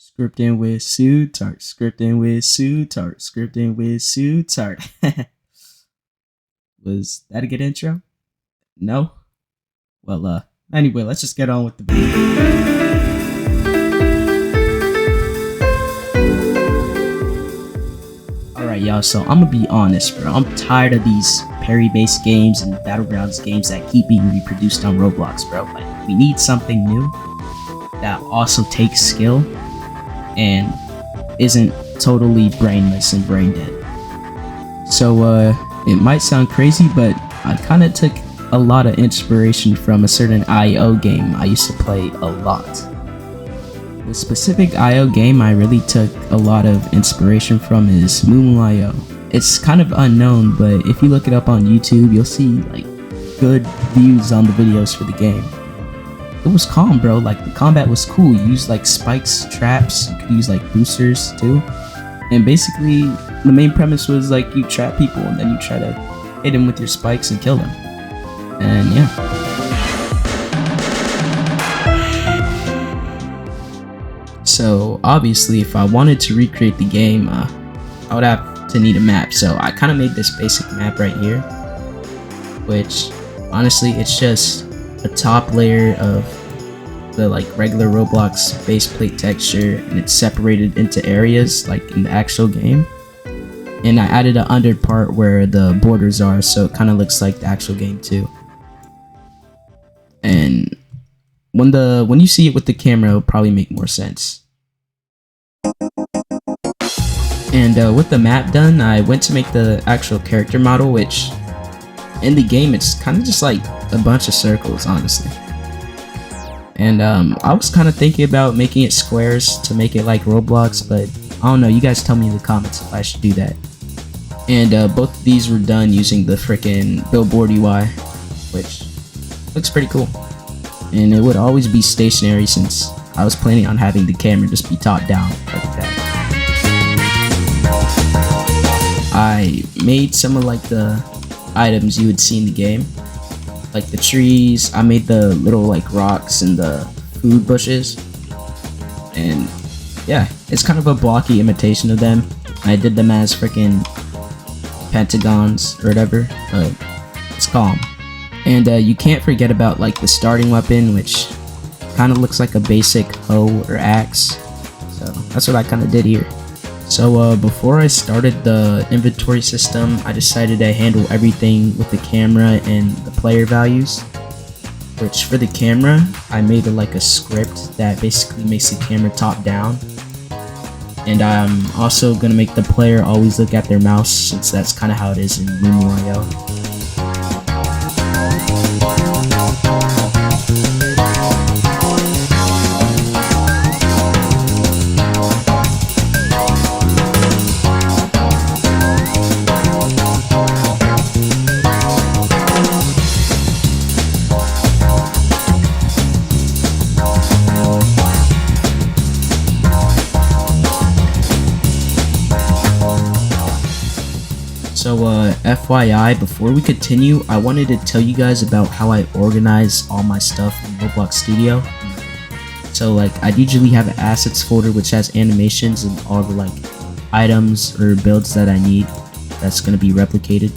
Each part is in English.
Scripting with Sutart, scripting with Sutart, scripting with Sutart. Was that a good intro? No? Well, anyway, let's just get on with the video. Alright, y'all, so I'm gonna be honest, bro. I'm tired of these parry-based games and Battlegrounds games that keep being reproduced on Roblox, bro. Like, we need something new that also takes skill and isn't totally brainless and brain dead. So, it might sound crazy, but I kind of took a lot of inspiration from a certain IO game I used to play a lot. The specific IO game I really took a lot of inspiration from is Moo.io. It's kind of unknown, but if you look it up on YouTube, you'll see like good views on the videos for the game. It was calm, bro. Like, the combat was cool. You used like spikes, traps, you could use like boosters too. And basically, the main premise was like you trap people and then you try to hit them with your spikes and kill them. And yeah. So obviously, if I wanted to recreate the game, I would have to need a map. So I kind of made this basic map right here, which honestly, it's just a top layer of the like regular Roblox baseplate texture, and it's separated into areas like in the actual game. And I added an under part where the borders are, so it kind of looks like the actual game too. And when you see it with the camera, it'll probably make more sense. And with the map done, I went to make the actual character model, which in the game it's kind of just like a bunch of circles, honestly. And I was kind of thinking about making it squares to make it like Roblox, but I don't know, you guys tell me in the comments if I should do that. And both of these were done using the frickin' billboard UI, which looks pretty cool. And it would always be stationary since I was planning on having the camera just be top down like that. I made some of like the items you would see in the game, like the trees. I made the little like rocks and the food bushes, and yeah, it's kind of a blocky imitation of them. I did them as freaking pentagons or whatever, but it's calm. And you can't forget about like the starting weapon, which kind of looks like a basic hoe or axe. So that's what I kind of did here. So before I started the inventory system, I decided to handle everything with the camera and the player values. Which for the camera, I made like a script that basically makes the camera top down. And I'm also gonna make the player always look at their mouse, since that's kind of how it is in Moo.io. So FYI, before we continue, I wanted to tell you guys about how I organize all my stuff in Roblox Studio. So like, I'd usually have an assets folder which has animations and all the like items or builds that I need that's going to be replicated.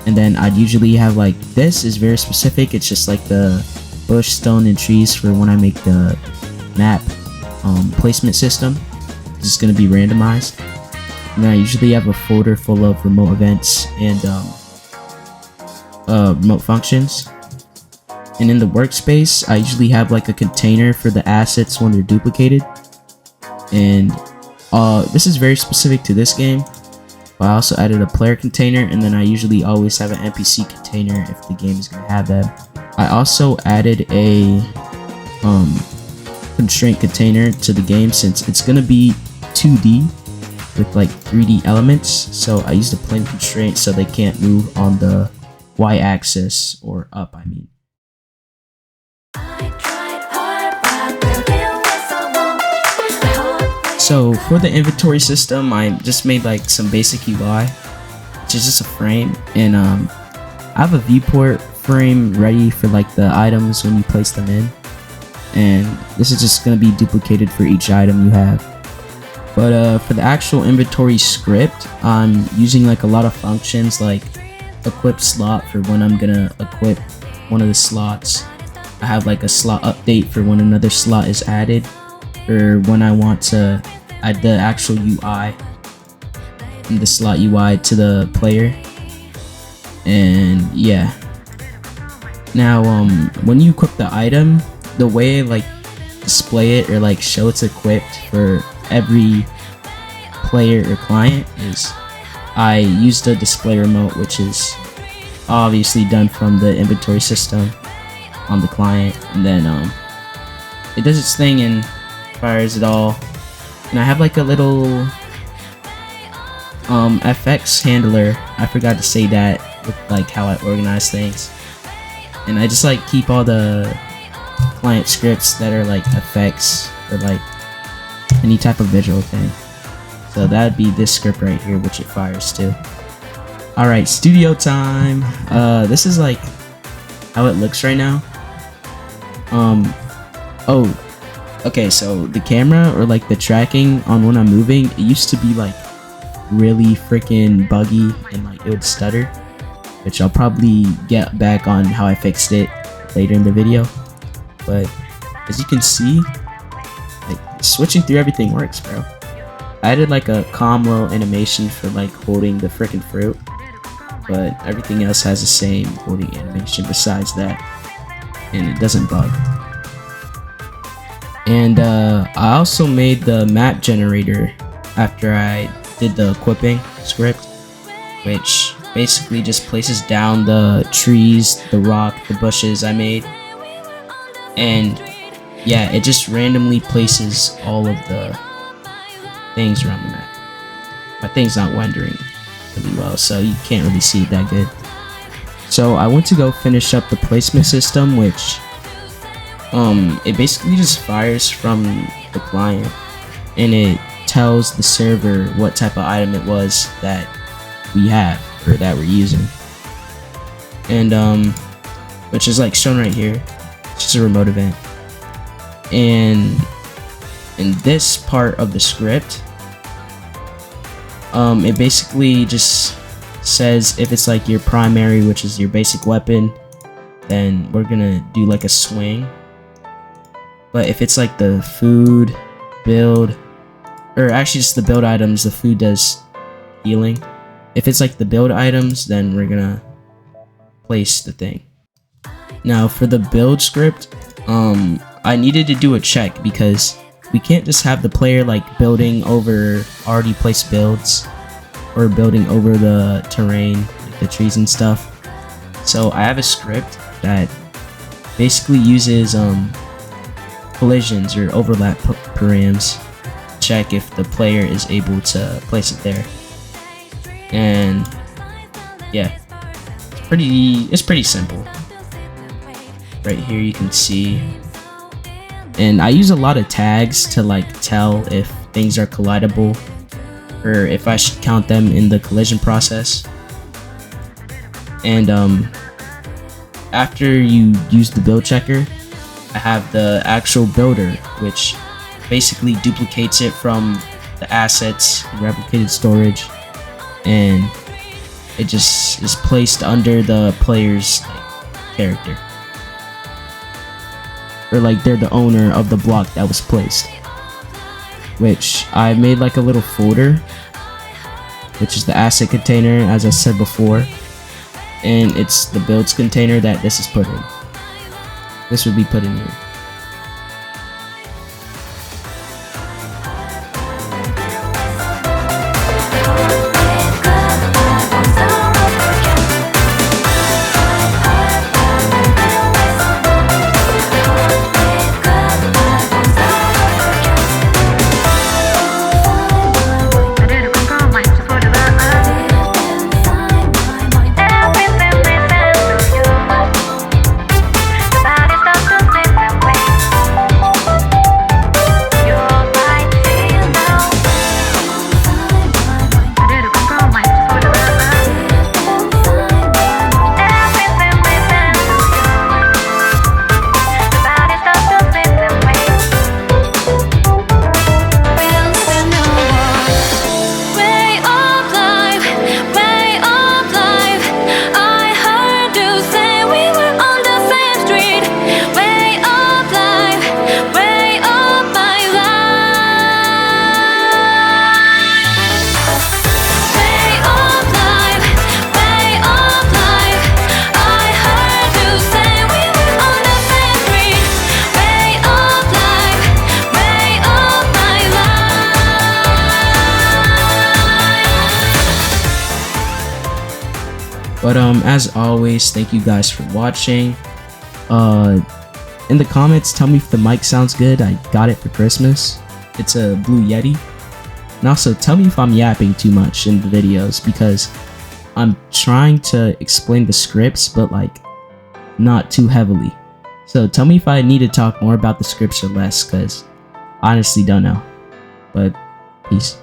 And then I'd usually have like, this is very specific, it's just like the bush, stone, and trees for when I make the map placement system. It's going to be randomized. And then I usually have a folder full of remote events and remote functions. And in the workspace, I usually have like a container for the assets when they're duplicated. And this is very specific to this game. But I also added a player container, and then I usually always have an NPC container if the game is going to have that. I also added a constraint container to the game since it's going to be 2D. With like 3D elements, so I use the plane constraint so they can't move on the y-axis, or up, I mean. So for the inventory system, I just made like some basic UI, which is just a frame, and I have a viewport frame ready for like the items when you place them in. and this is just going to be duplicated for each item you have. But for the actual inventory script, I'm using like a lot of functions like equip slot for when I'm gonna equip one of the slots. I have like a slot update for when another slot is added, or when I want to add the actual UI and the slot UI to the player. And yeah, now when you equip the item, the way I like display it or like show it's equipped for every player or client is I use the display remote, which is obviously done from the inventory system on the client, and then it does its thing and fires it all. And I have like a little FX handler, I forgot to say that, with like how I organize things, and I just like keep all the client scripts that are like effects or like any type of visual thing. So that'd be this script right here, which it fires to. Alright, studio time. This is like how it looks right now. Okay, so the camera or like the tracking on when I'm moving, it used to be like really freaking buggy and like it would stutter, which I'll probably get back on how I fixed it later in the video. But as you can see, like switching through everything works, bro. I added like a calm little animation for like holding the freaking fruit, but everything else has the same holding animation besides that, and it doesn't bug. And I also made the map generator after I did the equipping script, which basically just places down the trees, the rock, the bushes I made, and yeah, it just randomly places all of the things around the map. My thing's not rendering really well, so you can't really see it that good. So I went to go finish up the placement system, which it basically just fires from the client, and it tells the server what type of item it was that we have or that we're using, and which is like shown right here. It's just a remote event. And in this part of the script, it basically just says if it's like your primary, which is your basic weapon, then we're gonna do like a swing. But if it's like the food, build, or actually just the build items, the food does healing. If it's like the build items, then we're gonna place the thing. Now for the build script, I needed to do a check because we can't just have the player like building over already placed builds or building over the terrain, like the trees and stuff. So I have a script that basically uses collisions or overlap params to check if the player is able to place it there. And yeah, it's pretty simple. Right here you can see, and I use a lot of tags to like tell if things are collidable or if I should count them in the collision process. And after you use the build checker, I have the actual builder, which basically duplicates it from the assets, replicated storage, and it just is placed under the player's character, or like they're the owner of the block that was placed, which I made like a little folder, which is the asset container, as I said before, and it's the builds container that this is put in. This would be put in here. But as always, thank you guys for watching. In the comments, tell me if the mic sounds good. I got it for Christmas. It's a Blue Yeti. And also tell me if I'm yapping too much in the videos, because I'm trying to explain the scripts, but like not too heavily. So tell me if I need to talk more about the scripts or less, because I honestly don't know. But peace.